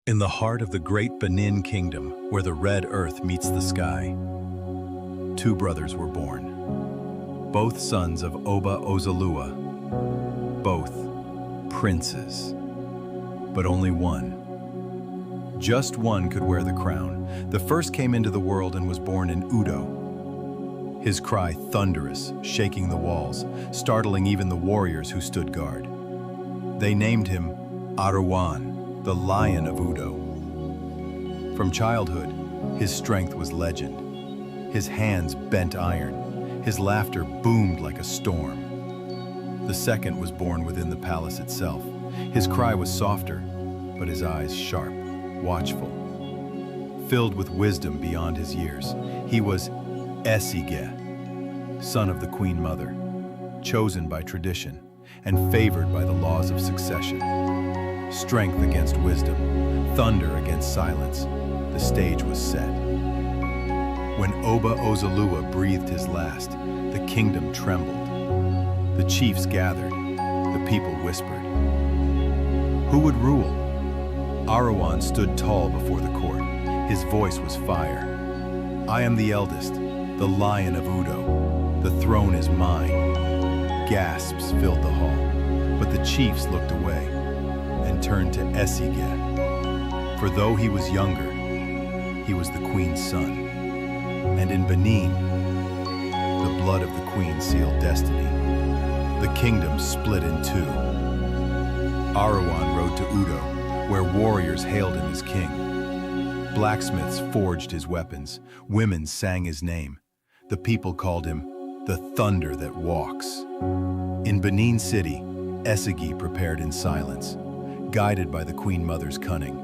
In the heart of the great Benin Kingdom, where the red earth meets the sky, two brothers were born, both sons of Oba Ozalua, both princes, but only one. Just one could wear the crown. The first came into the world and was born in Udo. His cry thunderous, shaking the walls, startling even the warriors who stood guard. They named him Arawan, the Lion of Udo. From childhood, his strength was legend. His hands bent iron. His laughter boomed like a storm. The second was born within the palace itself. His cry was softer, but his eyes sharp, watchful. Filled with wisdom beyond his years, he was Esige, son of the Queen Mother, chosen by tradition and favored by the laws of succession. Strength against wisdom, thunder against silence, the stage was set. When Oba Ozalua breathed his last, the kingdom trembled. The chiefs gathered, the people whispered. Who would rule? Arawan stood tall before the court. His voice was fire. I am the eldest, the Lion of Udo. The throne is mine. Gasps filled the hall, but the chiefs looked away and turned to Esige. For though he was younger, he was the queen's son. And in Benin, the blood of the queen sealed destiny. The kingdom split in two. Arawan rode to Udo, where warriors hailed him as king. Blacksmiths forged his weapons. Women sang his name. The people called him the thunder that walks. In Benin City, Esige prepared in silence, guided by the Queen Mother's cunning.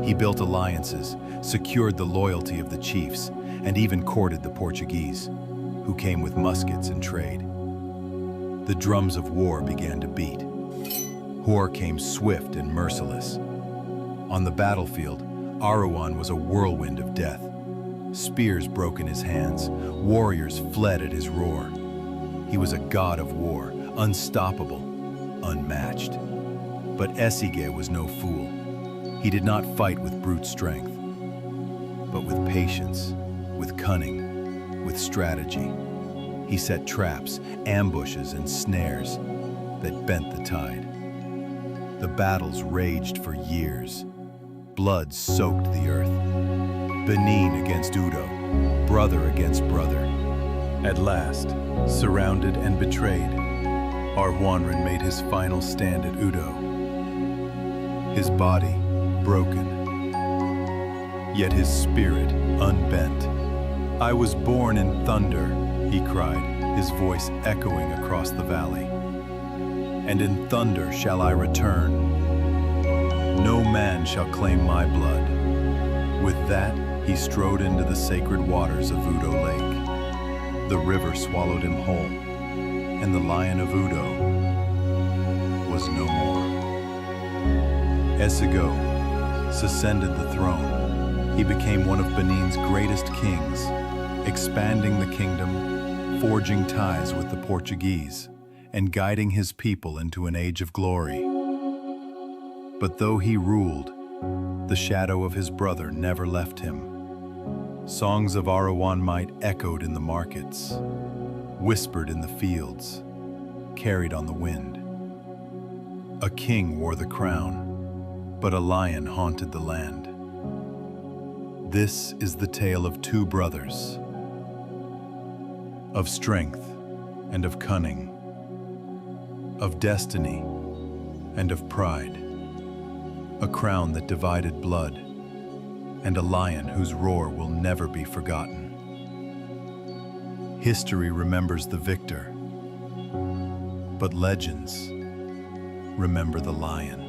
He built alliances, secured the loyalty of the chiefs, and even courted the Portuguese, who came with muskets and trade. The drums of war began to beat. War came swift and merciless. On the battlefield, Arawan was a whirlwind of death. Spears broke in his hands. Warriors fled at his roar. He was a god of war, unstoppable, unmatched. But Esige was no fool. He did not fight with brute strength, but with patience, with cunning, with strategy. He set traps, ambushes, and snares that bent the tide. The battles raged for years. Blood soaked the earth. Benin against Udo, brother against brother. At last, surrounded and betrayed, Arwanran made his final stand at Udo. His body broken, yet his spirit unbent. I was born in thunder, he cried, his voice echoing across the valley. And in thunder shall I return. No man shall claim my blood. With that, he strode into the sacred waters of Udo Lake. The river swallowed him whole, and the Lion of Udo was no more. Esige ascended the throne. He became one of Benin's greatest kings, expanding the kingdom, forging ties with the Portuguese, and guiding his people into an age of glory. But though he ruled, the shadow of his brother never left him. Songs of Arawan might echoed in the markets, whispered in the fields, carried on the wind. A king wore the crown, but a lion haunted the land. This is the tale of two brothers, of strength and of cunning, of destiny and of pride, a crown that divided blood, and a lion whose roar will never be forgotten. History remembers the victor, but legends remember the lion.